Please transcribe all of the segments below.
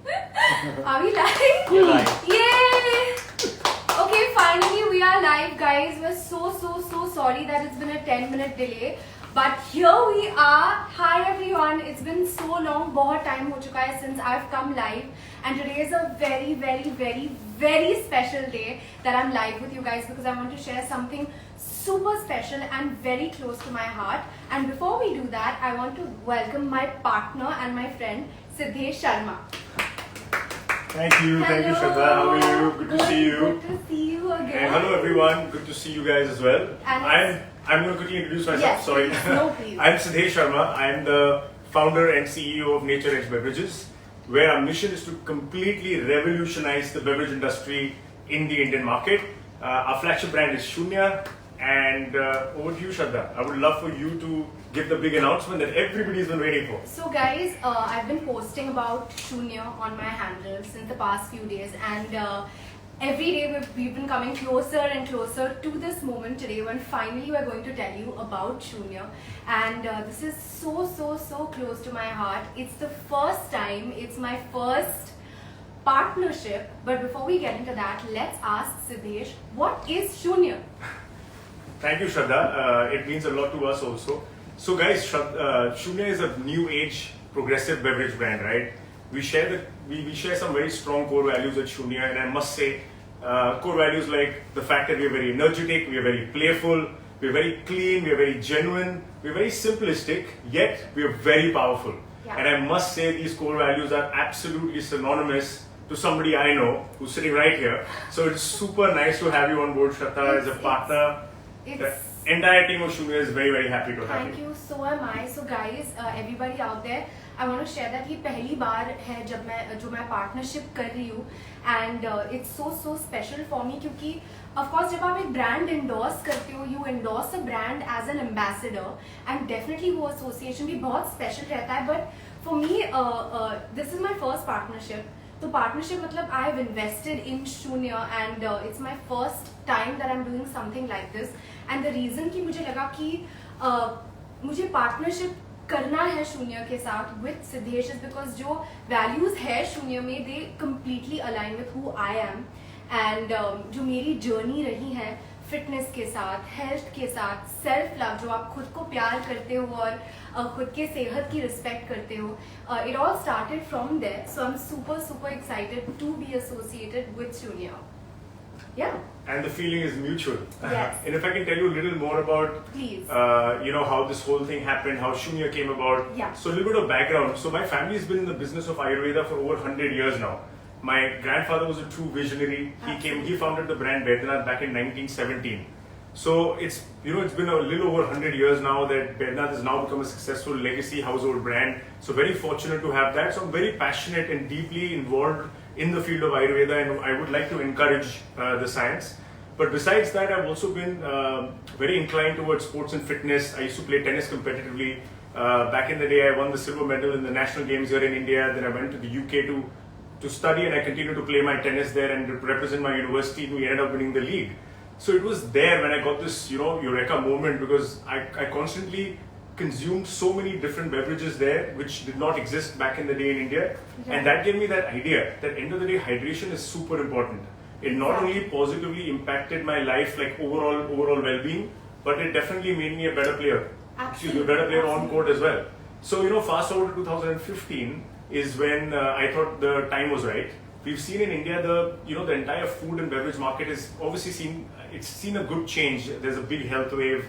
Are we live? We're live. Yay! Okay, finally we are live, guys. We're so sorry that it's been a 10-minute delay. But here we are. Hi everyone. It's been so long. बहुत time हो चुका है since I've come live. And today is a very special day that I'm live with you guys because I want to share something super special and very close to my heart. And before we do that, I want to welcome my partner and my friend Siddhesh Sharma. Thank you, Shraddha. How are you? Good to see you. Good to see you again. And hello everyone, good to see you guys as well. And I'm going to quickly introduce myself. Yes, Sorry. please. No, please. I'm Siddhesh Sharma. I'm the founder and CEO of Nature Edge Beverages, where our mission is to completely revolutionize the beverage industry in the Indian market. Our flagship brand is Shunya. And over to you, Shraddha. I would love for you to give the big announcement that everybody's been waiting for. So guys, I've been posting about Shunya on my handle since the past few days, and every day we've been coming closer and closer to this moment today when finally we're going to tell you about Shunya. And this is so close to my heart. It's the first time, it's my first partnership. But before we get into that, let's ask Siddhesh, what is Shunya? Thank you, Shraddha. It means a lot to us also. So guys, Shunya is a new age progressive beverage brand, right? We share some very strong core values at Shunya, and I must say, core values like the fact that we are very energetic, we are very playful, we are very clean, we are very genuine, we are very simplistic, yet we are very powerful. Yeah. And I must say these core values are absolutely synonymous to somebody I know who's sitting right here. So it's super nice to have you on board, Shraddha, as a partner. The entire team of Shunya is very happy to have Thank you. So am I. So guys, everybody out there, I want to share that ये पहली बार है जब मैं partnership कर रही हूँ, and it's so special for me क्योंकि of course जब आप एक brand endorse करते हो, you endorse a brand as an ambassador, and definitely वो association भी बहुत special रहता है. But for me, this is my first partnership. तो partnership मतलब I have invested in Shunya, and it's my first time that I'm doing something like this. And the reason कि मुझे लगा कि मुझे partnership करना है शून्य के साथ with Siddhesh is because जो values है शून्य में they completely align with who I am, and जो मेरी journey रही है फिटनेस के साथ, हेल्थ के साथ, सेल्फ लव, जो आप खुद को प्यार करते हो और खुद के सेहत की रिस्पेक्ट करते हो, it all started from there. So I'm super excited to be associated with Shunya. Yeah. And the feeling is mutual. Yes. And if I can tell you a little more about, Please. How this whole thing happened, how Shunya came about. Yeah. So a little bit of background. So my family has been in the business of Ayurveda for over 100 years now. My grandfather was a true visionary. He founded the brand Baidyanath back in 1917. So it's been a little over 100 years now that Baidyanath has now become a successful legacy household brand. So very fortunate to have that. So I'm very passionate and deeply involved in the field of Ayurveda, and I would like to encourage the science. But besides that, I've also been very inclined towards sports and fitness. I used to play tennis competitively. Back in the day, I won the silver medal in the national games here in India. Then I went to the UK to study, and I continued to play my tennis there and represent my university, and we ended up winning the league. So it was there when I got this, eureka moment, because I constantly consumed so many different beverages there which did not exist back in the day in India. Yeah. And that gave me that idea that end of the day hydration is super important. It not only positively impacted my life, like overall well-being, but it definitely made me a better player. Absolutely. A better player on court as well. So fast forward to 2015 is when I thought the time was right. We've seen in India the entire food and beverage market is obviously seen a good change. There's a big health wave.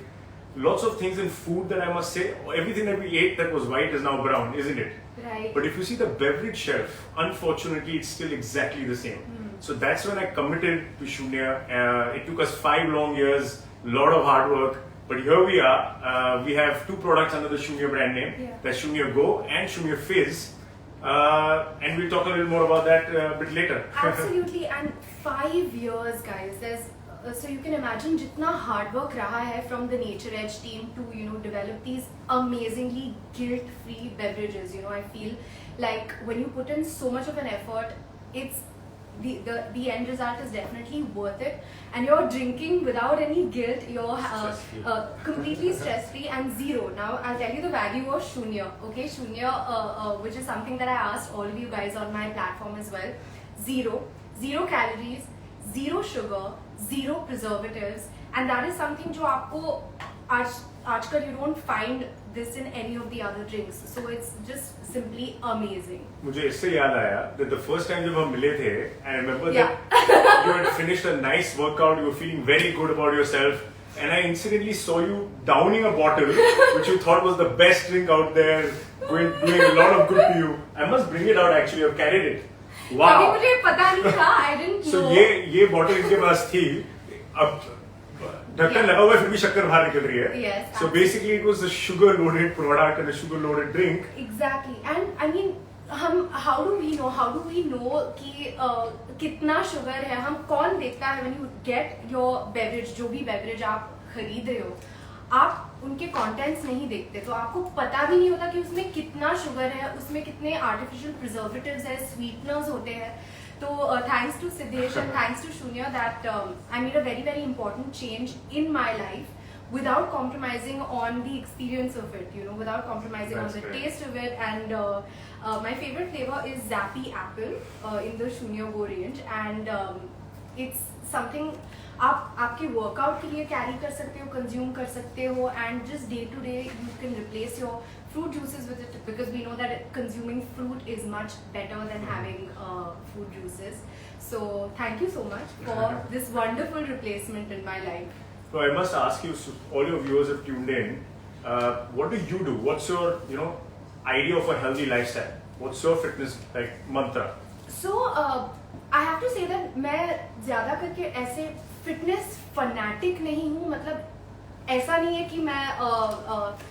Lots of things in food that I must say, everything that we ate that was white is now brown, isn't it? Right. But if you see the beverage shelf, unfortunately, it's still exactly the same. So that's when I committed to Shunya. It took us 5 long years, a lot of hard work. But here we are. We have 2 products under the Shunya brand name. Yeah. That's Shunya Go and Shunya Fizz. And we'll talk a little more about that a bit later. Absolutely. And 5 years, guys. So you can imagine जितना hard work रहा है from the Nature Edge team to develop these amazingly guilt-free beverages. I feel like when you put in so much of an effort, it's the end result is definitely worth it, and you're drinking without any guilt. You're completely stress free and zero. Now I'll tell you the value of Shunya. Okay, Shunya, which is something that I asked all of you guys on my platform as well. Zero calories, zero sugar, zero preservatives, and that is something जो आपको आजकल you don't find this in any of the other drinks, so it's just simply amazing. मुझे इससे याद आया that the first time जब हम मिले थे, I remember that you had finished a nice workout, you were feeling very good about yourself, and I incidentally saw you downing a bottle which you thought was the best drink out there, doing a lot of good to you. I must bring it out actually. I've carried it. Wow. अभी मुझे पता नहीं था, I didn't know. So ये bottle इनके पास थी, अब ढक्कन लगा हुआ है फिर भी शक्कर बाहर निकल रही है. Yes. So basically it was a sugar loaded product and a sugar loaded drink. Exactly, and I mean हम how do we know कि कितना शुगर है? हम कौन देखता है when you get your beverage, जो भी beverage आप खरीद रहे हो, आप उनके कंटेंट्स नहीं देखते, तो आपको पता भी नहीं होता कि उसमें कितना शुगर है, उसमें कितने आर्टिफिशियल प्रिजर्वेटिव्स है, स्वीटनर्स होते हैं. So thanks to Siddesh and thanks to Shunya that I made a very very important change in my life without compromising on the experience of it, without compromising on the taste of it. And my favorite flavor is Zappy Apple in the Shunya Go range, and it's something आप आपके workout के लिए carry कर सकते हो, consume कर सकते हो, and just day to day you can replace your fruit juices with it, because we know that consuming fruit is much better than having fruit juices. So thank you so much for this wonderful replacement in my life. So I must ask you, so all your viewers have tuned in, what do you do? What's your idea of a healthy lifestyle? What's your fitness mantra? So I have to say that मैं ज़्यादा करके ऐसे fitness fanatic नहीं हूँ. मतलब ऐसा नहीं है कि मैं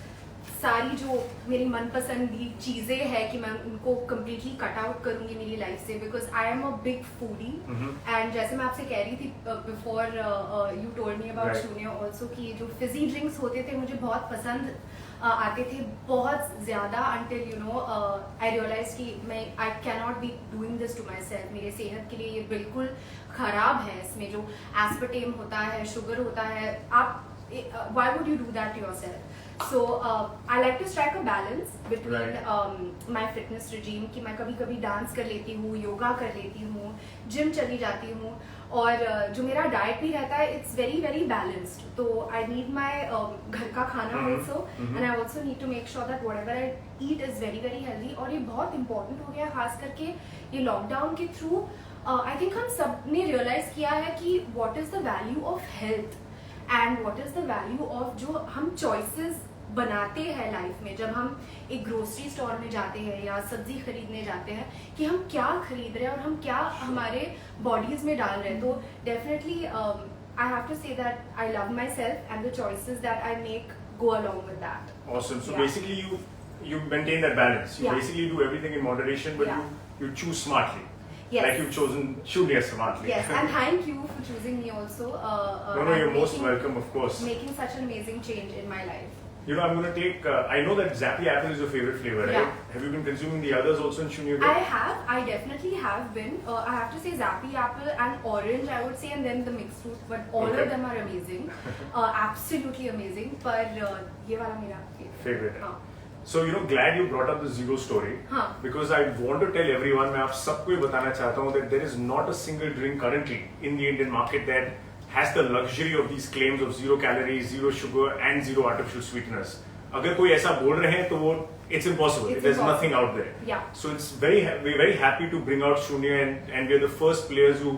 सारी जो मेरी मनपसंदी चीज़ें हैं कि मैं उनको completely कट आउट करूँगी मेरी लाइफ से, because I am a big foodie. And जैसे मैं आपसे कह रही थी before you told me about शून्य ऑल्सो कि जो फिजी ड्रिंक्स होते थे मुझे बहुत पसंद आते थे, बहुत ज़्यादा, until आई रियलाइज कि मैं I can not be doing this to myself. मेरे सेहत के लिए ये बिल्कुल ख़राब है. इसमें जो एस्पर्टेम होता है, शुगर होता है, आप why would you do that to yourself? So I like to strike a balance between my fitness regime कि मैं कभी कभी डांस कर लेती हूँ, योगा कर लेती हूँ, जिम चली जाती हूँ, और जो मेरा डाइट भी रहता है इट्स वेरी वेरी बैलेंस्ड. तो आई नीड माई घर का खाना also, and I also need to make sure that whatever I eat is very very healthy. और ये बहुत इंपॉर्टेंट हो गया खास करके ये लॉकडाउन के थ्रू. आई थिंक हम सब ने रियलाइज किया है कि what is the value of health and what is the value of जो हम चॉइसेस बनाते हैं लाइफ में. जब हम एक ग्रोसरी स्टोर में जाते हैं या सब्जी खरीदने जाते हैं कि हम क्या खरीद रहे हैं और हम क्या हमारे बॉडीज में डाल रहे हैं. तो definitely I have to say that I love myself and the choices that I make go along with that. Awesome. So basically you maintain that balance. You basically do everything in moderation, but you choose smartly. Yes. Like you've chosen Shunya smartly. Yes, and thank you for choosing me also. No, you're most welcome, of course. Making such an amazing change in my life. I'm going to take, I know that Zappy Apple is your favorite flavor, right? Have you been consuming the others also in Shunya? I have. I definitely have been. I have to say Zappy Apple and Orange, I would say, and then the mixed fruit. But all of them are amazing. Absolutely amazing. But ये वाला मेरा favorite है. So glad you brought up the zero story. Because I want to tell everyone, मैं आप सबको ये बताना चाहता हूँ that there is not a single drink currently in the Indian market that has the luxury of these claims of zero calories, zero sugar, and zero artificial sweeteners. अगर कोई ऐसा बोल रहे हैं तो वो it's impossible. There's nothing out there. Yeah. So we're very happy to bring out Shunya, and we're the first players who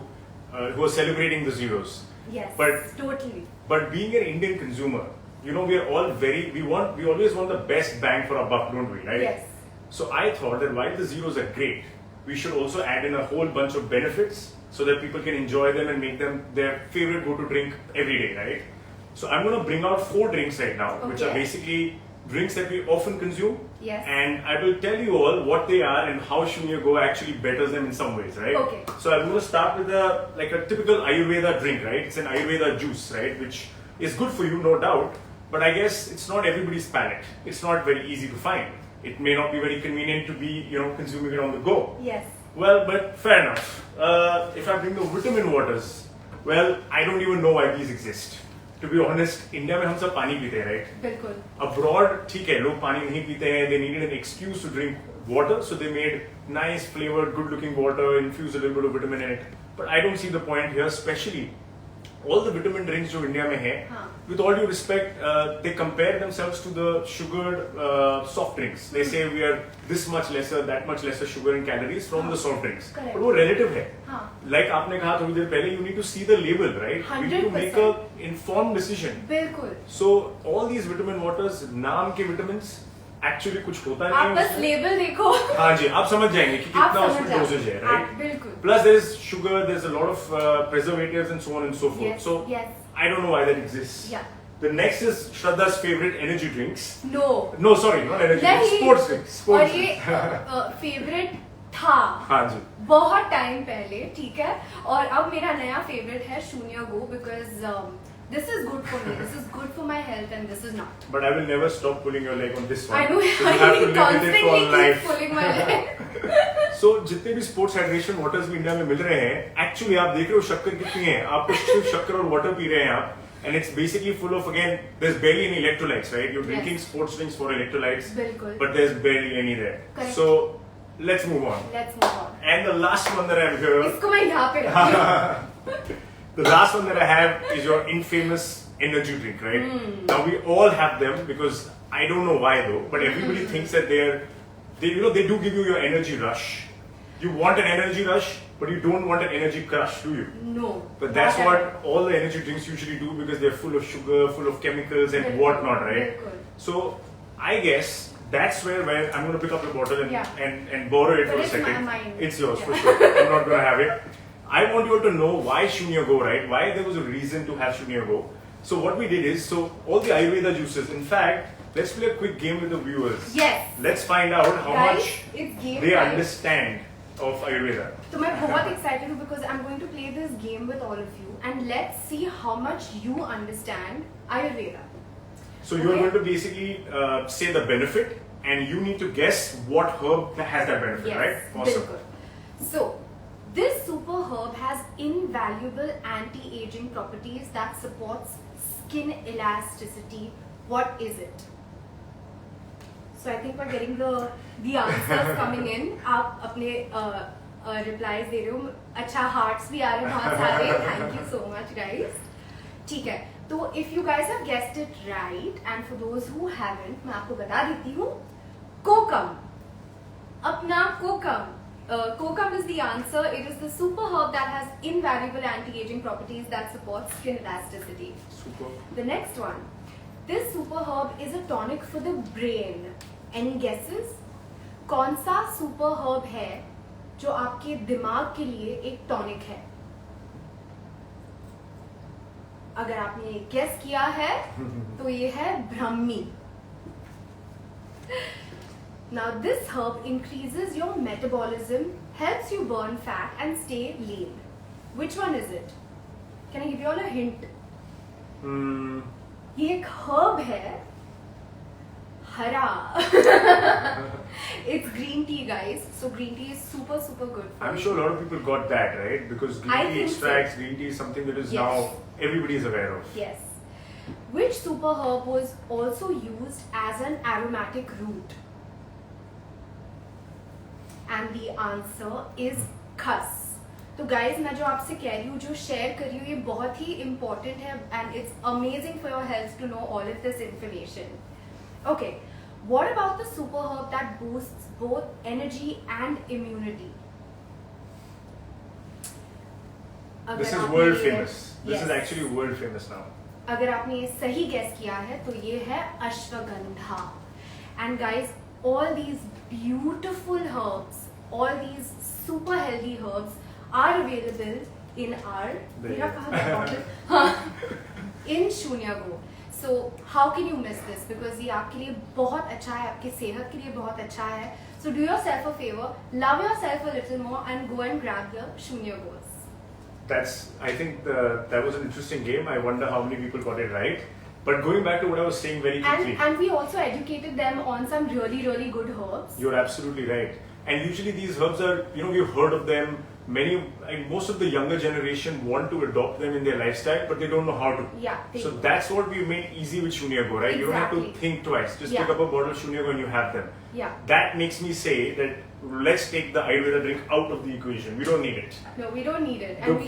are celebrating the zeros. Yes. But totally. But being an Indian consumer, we are all we always want the best bang for our buck, don't we? Right? Yes. So I thought that while the zeros are great, we should also add in a whole bunch of benefits so that people can enjoy them and make them their favorite go-to drink every day, right? So I'm going to bring out 4 drinks right now, which are basically drinks that we often consume. Yes. And I will tell you all what they are and how Shunya Go actually betters them in some ways, right? Okay. So I'm going to start with a typical Ayurveda drink, right? It's an Ayurveda juice, right? Which is good for you, no doubt. But I guess it's not everybody's palate. It's not very easy to find. It may not be very convenient to be, consuming it on the go. Yes. Well, but fair enough. If I bring the vitamin waters, well, I don't even know why these exist. To be honest, India में हम सब पानी पीते हैं, right? बिल्कुल. Abroad, ठीक है, लोग पानी नहीं पीते हैं. They needed an excuse to drink water, so they made nice flavored, good-looking water, infused a little bit of vitamin in it. But I don't see the point here, especially all the vitamin drinks जो India में है. हाँ. With all due respect, they compare themselves to the sugared soft drinks. They say we are this much lesser, that much lesser sugar and calories from the soft drinks. Correct. But वो relative है. हाँ. Like आपने कहा थोड़ी देर पहले, you need to see the label, right? You need to make a informed decision. बिल्कुल. So all these vitamin waters, नाम के vitamins, actually कुछ होता नहीं आप है बस उसमें. लेबल देखो. हाँ जी, आप समझ जाएंगे कि आप कितना समझ उसमें जाओ. dosage है, right? बिल्कुल. Plus there is sugar, there's a lot of preservatives and so on and so forth. Yes, So yes. I don't know why that exists. Yeah. The next is Shraddha's favorite energy drinks. No. No, sorry, not energy drinks. नहीं. Sports drinks. और Sports ये drinks. Favourite था हाँ जी. बहुत time पहले, ठीक है. और अब मेरा नया फेवरेट है शून्य गो, because this is good for me, this is good for my health, and this is not. But I will never stop pulling your leg on this one. I know. So you have to live with it constantly for keep life. pulling my leg. So जितने भी sports hydration waters भी India में मिल रहे हैं, actually आप देख रहे हो शक्कर कितनी है. आप सिर्फ शक्कर और वाटर पी रहे हैं आप. And it's basically full of, again, there's barely any electrolytes, right? You're drinking Yes. sports drinks for electrolytes, बिल्कुल. but there's barely any there. Correct. So let's move on. Let's move on. And the last one that I have here, इसको मैं यहाँ पे रखती हूँ. the last one that I have is your infamous energy drink, right? Now we all have them because I don't know why though, but everybody thinks that they do give you your energy rush. You want an energy rush, but you don't want an energy crush, do you? No. But that's not at what all the energy drinks usually do because they're full of sugar, full of chemicals and Bilkul, whatnot, right? bilkul. So I guess that's where I'm going to pick up the bottle and, Yeah. and borrow it But for a it's second. mine. It's yours Yeah. for sure. I'm not going to have it. I want you all to know why Shunya Go, right? Why there was a reason to have Shunya Go. So what we did is, so all the Ayurveda juices, in fact, let's play a quick game with the viewers. Yes. Let's find out how Guys, much it's game they time. understand of Ayurveda. तो मैं बहुत excited हूँ because I'm going to play this game with all of you, and let's see how much you understand Ayurveda. So you're Okay. going to basically say the benefit, and you need to guess what herb has that benefit, Yes, right? Awesome. bilkul. So, this super herb has invaluable anti-aging properties that supports skin elasticity. What is it? So I think we're getting the answers coming in. आप अपने replies दे रहे हो. अच्छा, hearts भी आ रहे हैं बहुत सारे. Thank you so much, guys. ठीक है. तो if you guys have guessed it right, and for those who haven't, मैं आपको बता देती हूँ. कोकम. अपना कोकम. Kokum is the answer. It is the super herb that has invaluable anti-aging properties that support skin elasticity. Super. The next one. This super herb is a tonic for the brain. Any guesses? कौन सा super herb है जो आपके दिमाग के लिए एक tonic है? अगर आपने guess किया है, तो ये है Brahmi. Now this herb increases your metabolism, helps you burn fat and stay lean. Which one is it? Can I give you all a hint? Hmm. ये एक herb है, हरा. It's green tea, guys. So green tea is super good for I'm you. sure a lot of people got that, right? Because I green tea think so. extracts, green tea is something that is Yes. now everybody is aware of. Yes. Which super herb was also used as an aromatic root? And the answer is khas. तो guys, मैं जो आपसे कह रही हूँ, जो share कर रही हूँ, ये बहुत ही important है, and it's amazing for your health to know all of this information. Okay, what about the super herb that boosts both energy and immunity? This अगर is आपने world ये- famous. This is Yes. actually world famous now. अगर आपने ये सही gas किया है तो ये है ashwagandha. And guys, all these beautiful herbs, all these super healthy herbs are available in our मेरा कहाँ गया bottle? हाँ, in Shunya Go. So how can you miss this? Because ये आपके लिए बहुत अच्छा है, आपकी सेहत के लिए बहुत अच्छा है. So do yourself a favor, love yourself a little more, and go and grab the Shunya Go's. I think that was an interesting game. I wonder how many people got it right. But going back to what I was saying very quickly. And we also educated them on some really good herbs. You're absolutely right. And usually these herbs are, we've heard of them. Most of the younger generation want to adopt them in their lifestyle, but they don't know how to. Yeah. So that's what we made easy with Shunya Go, right? Exactly. You don't have to think twice. Just pick up a bottle of Shunya Go and you have them. Yeah. That makes me say that let's take the Ayurveda drink out of the equation. We don't need it. No, we don't need it. And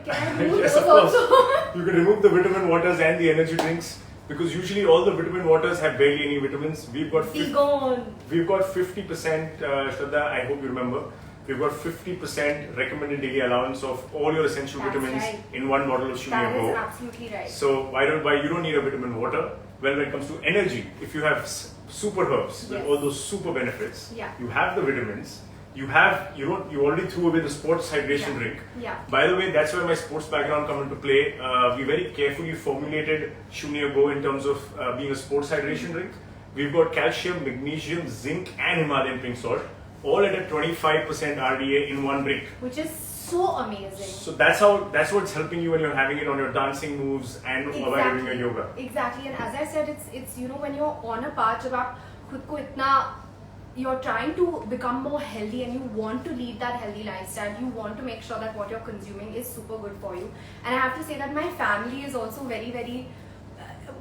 can remove Yes, those of course. also? You can remove the vitamin waters and the energy drinks, because usually all the vitamin waters have barely any vitamins. We've got Be gone. 50%, Shraddha, I hope you remember. We've got 50% recommended daily allowance of all your essential That's vitamins right. in one bottle of Shunya That is Go. absolutely right. So why you don't need a vitamin water? Well, when it comes to energy, if you have super herbs with Yes. all those super benefits, Yeah. you have the vitamins. You already threw away the sports hydration drink. Yeah. By the way, that's where my sports background come into play. We very carefully formulated Shunya Go in terms of being a sports hydration drink. We've got calcium, magnesium, zinc, and Himalayan pink salt, all at a 25% RDA in one drink. Which is so amazing. So that's what's helping you when you're having it on your dancing moves and while you're doing your yoga. Exactly. And as I said, it's when you're on a path, जब आप खुद को इतना you're trying to become more healthy and you want to lead that healthy lifestyle, you want to make sure that what you're consuming is super good for you. And I have to say that my family is also very, very,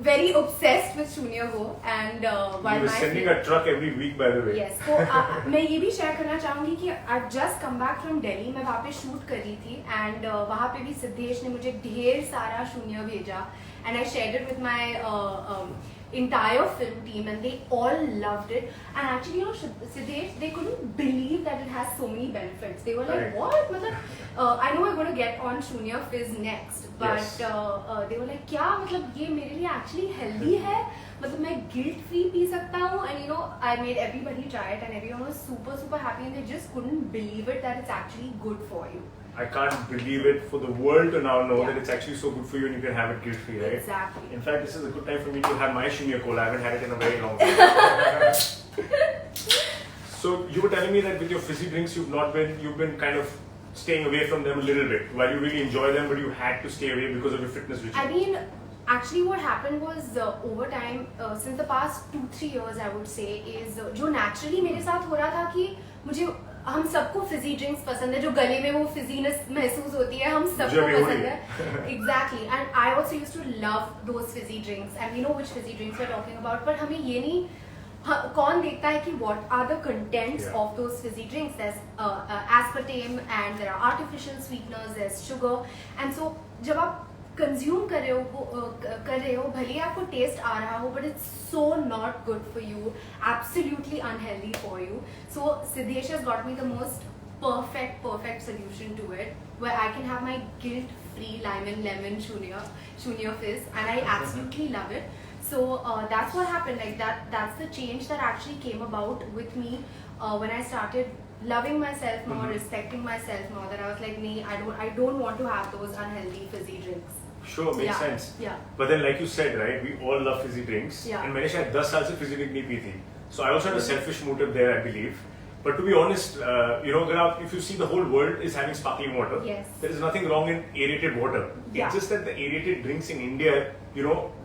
very obsessed with Shunya Go. And while You were my sending a truck every week, by the way. Yes. तो मैं ये भी share करना चाहूँगी कि I've just come back from Delhi. मैं वहाँ पे शूट कर रही थी and वहाँ पे भी सिद्धेश ने मुझे ढेर सारा शून्य भेजा and I shared it with my entire film team and they all loved it. And actually, Siddesh, they couldn't believe that it has so many benefits. They were like, Right. what? मतलब, I know we're going to get on Shunya Fizz next, but Yes. they were like, क्या मतलब ये मेरे लिए actually healthy है? मतलब मैं guilt free P सकता हूँ? And I made everybody try it and everyone was super, super happy and they just couldn't believe it that it's actually good for you. I can't believe it for the world to now know Yeah. that it's actually so good for you and you can have it guilt free, right? Exactly. In fact, this is a good time for me to have my Shunya Cola. I haven't had it in a very long time. So you were telling me that with your fizzy drinks, you've been kind of staying away from them a little bit. While you really enjoy them, but you had to stay away because of your fitness regime. I mean, actually what happened was over time, since the past 2-3 years I would say, is जो naturally मेरे साथ हो रहा था कि मुझे हम सबको फिजी ड्रिंक्स पसंद है जो गले में वो फिजीनेस महसूस होती है हम सबको पसंद है exactly and I also used to love those fizzy drinks and we know which fizzy drinks we are talking about पर हमें ये नहीं कौन देखता है कि what are the contents of those fizzy drinks. There's aspartame and there are artificial sweeteners, there's sugar, and so जब आप कंज्यूम कर रहे हो भले ही आपको टेस्ट आ रहा हो but it's so not good for you absolutely unhealthy for you so Siddhesh has got me the most perfect solution to it where I can have my guilt free lime and lemon Shunya Fizz and I absolutely love it. So that's what happened, like that's the change that actually came about with me when I started loving myself more, respecting myself more, that I was like, nee, I don't want to have those unhealthy fizzy drinks. Sure, makes sense. Yeah. But then, like you said, right, we all love fizzy drinks. Yeah. And मैंने शायद 10 साल से fizzy drink नहीं P थी. So I also had a selfish motive there, I believe. But to be honest, if you see the whole world is having sparkling water, Yes. there is nothing wrong in aerated water. Yeah. It's just that the aerated drinks in India,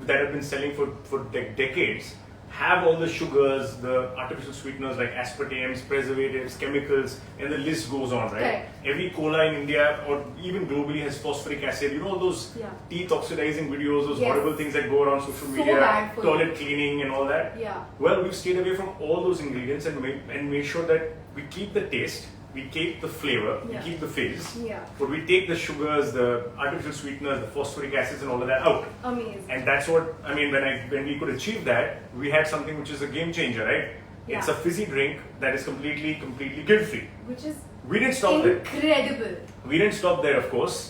that have been selling for decades, have all the sugars, the artificial sweeteners like aspartame, preservatives, chemicals, and the list goes on, right? Correct. Every cola in India or even globally has phosphoric acid. All those teeth oxidizing videos, those Yes. horrible things that go around social So media, bad for toilet cleaning and all that. Yeah. Well, we've stayed away from all those ingredients and made sure that we keep the taste, we keep the flavor, we Yeah. keep the fizz, Yeah. but we take the sugars, the artificial sweeteners, the phosphoric acids and all of that out. Amazing. And that's what, I mean, when we could achieve that, we had something which is a game changer, right? Yeah. It's a fizzy drink that is completely guilt-free. Which is We didn't stop there. incredible. We didn't stop there, of course.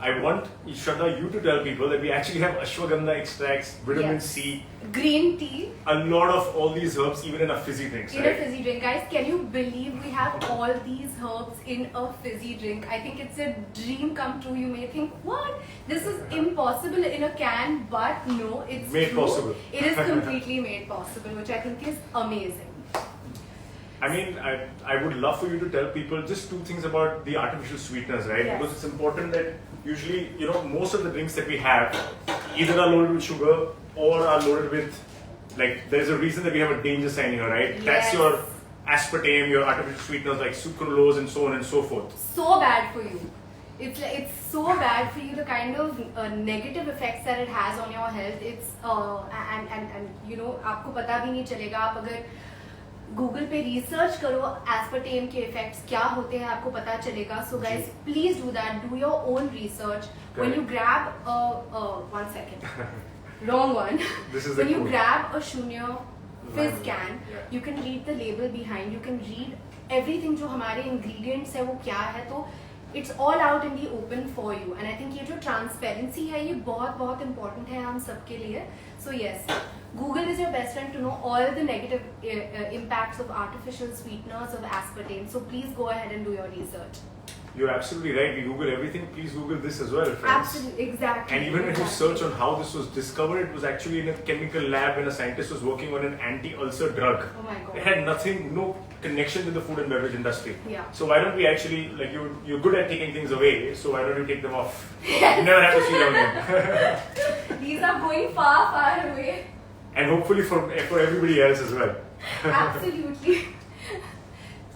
I want, Shraddha, you to tell people that we actually have ashwagandha extracts, vitamin Yes. C, Green tea a lot of all these herbs, even in our fizzy drinks, in a right? fizzy drink. Guys, can you believe we have all these herbs in a fizzy drink? I think it's a dream come true. You may think, what? This is impossible in a can, but no, it's Made true. possible. It is completely made possible, which I think is amazing. I mean, I would love for you to tell people just two things about the artificial sweeteners, right? Yes. Because it's important that usually, most of the drinks that we have either are loaded with sugar or are loaded with, like, there's a reason that we have a danger sign here, right? Yes. That's your aspartame, your artificial sweeteners like sucralose and so on and so forth. So bad for you. It's so bad for you, the kind of negative effects that it has on your health. It's and you know, आपको पता भी नहीं चलेगा. आप अगर Google पे research करो aspartame के effects क्या होते हैं, आपको पता चलेगा. So guys, please do that. Do your own research. When you grab one second, wrong one. This is when the you cool. grab a Shunya fizz Lime, can, yeah. you can read the label behind. You can read everything जो हमारे ingredients है वो क्या है. तो it's all out in the open for you. And I think ये जो transparency है ये बहुत बहुत important है हम सबके लिए. So yes, Google is your best friend to know all the negative impacts of artificial sweeteners of aspartame. So please go ahead and do your research. You're absolutely right. We Google everything. Please Google this as well, friends. Absolutely, exactly. And even when you exactly. search on how this was discovered, it was actually in a chemical lab when a scientist was working on an anti-ulcer drug. Oh my god. It had nothing, no connection with the food and beverage industry. Yeah. So why don't we actually, like you're good at taking things away, so why don't you take them off? You never have to see them again. These are going far, far away. And hopefully for everybody else as well. Absolutely.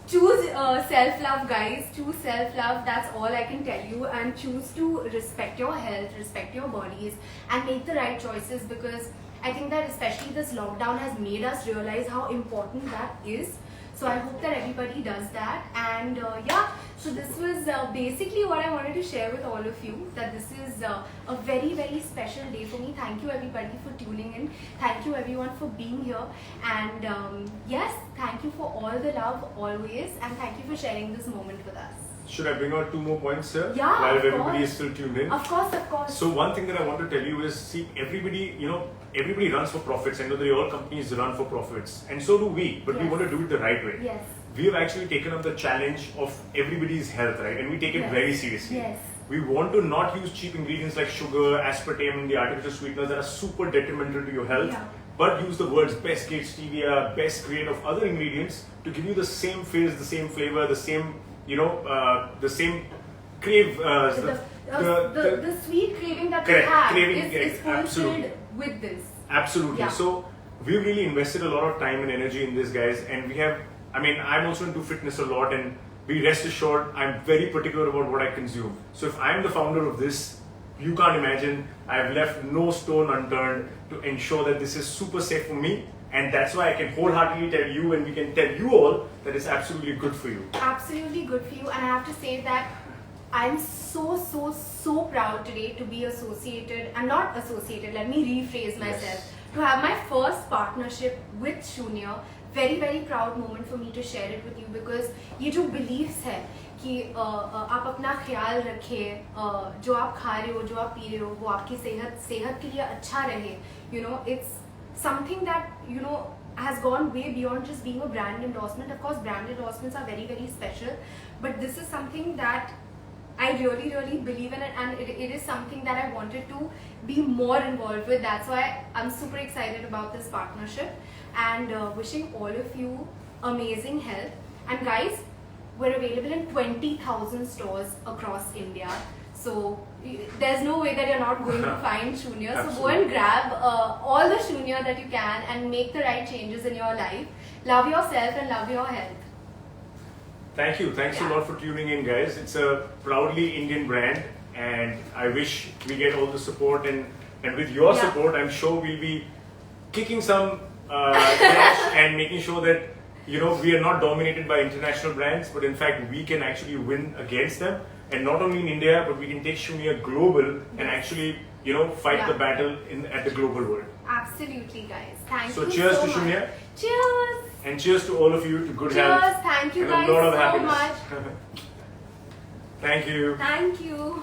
Choose self-love, guys. Choose self-love. That's all I can tell you. And choose to respect your health, respect your bodies, and make the right choices, because I think that especially this lockdown has made us realize how important that is. So I hope that everybody does that. And yeah, so this was basically what I wanted to share with all of you, that this is a very, very special day for me. Thank you everybody for tuning in. Thank you everyone for being here. And yes, thank you for all the love always. And thank you for sharing this moment with us. Should I bring out 2 more points, sir? Yeah, while of everybody course. is still tuned in. Of course, of course. So one thing that I want to tell you is, see, everybody, everybody runs for profits. I know that all companies run for profits, and so do we. But we Yes. want to do it the right way. Yes. We have actually taken up the challenge of everybody's health, right? And we take it Yes. very seriously. Yes. We want to not use cheap ingredients like sugar, aspartame, the artificial sweeteners that are super detrimental to your health. Yeah. But use the world's best grade stevia, best grade of other ingredients to give you the same fizz, the same flavor, the same, the same crave. The sweet craving that we Correct, have craving, is fulfilled absolutely. with this. Absolutely. Yeah. So we've really invested a lot of time and energy in this, guys, and we have. I'm also into fitness a lot, and be rest assured, I'm very particular about what I consume. So if I'm the founder of this, you can't imagine, I've left no stone unturned to ensure that this is super safe for me, and that's why I can wholeheartedly tell you, and we can tell you all, that it's absolutely good for you. Absolutely good for you. And I have to say that I'm so proud today to be associated, and not associated, let me rephrase myself, Yes. to have my first partnership with Shunya. Very, very proud moment for me to share it with you, because ये जो beliefs है कि आप अपना ख्याल रखें, जो आप खा रहे हो, जो आप पी रहे हो, वो आपकी सेहत के लिए अच्छा रहे. It's something that has gone way beyond just being a brand endorsement. Of course, brand endorsements are very, very special, but this is something that I really, really believe in it, and it is something that I wanted to be more involved with. That's why I'm super excited about this partnership, and wishing all of you amazing health. And guys, we're available in 20,000 stores across India. So there's no way that you're not going to find Shunya. So go and grab all the Shunya that you can and make the right changes in your life. Love yourself and love your health. Thank you. Thanks a lot for tuning in, guys. It's a proudly Indian brand, and I wish we get all the support. And with your Yeah. support, I'm sure we'll be kicking some cash and making sure that we are not dominated by international brands, but in fact we can actually win against them. And not only in India, but we can take Shunya global and actually fight Yeah. the battle at the global world. Absolutely, guys. Thank So you cheers so to much. Shunya. Cheers. And cheers to all of you to good Cheers. health Thank you and guys a lot of so happiness. much. Thank you. Thank you.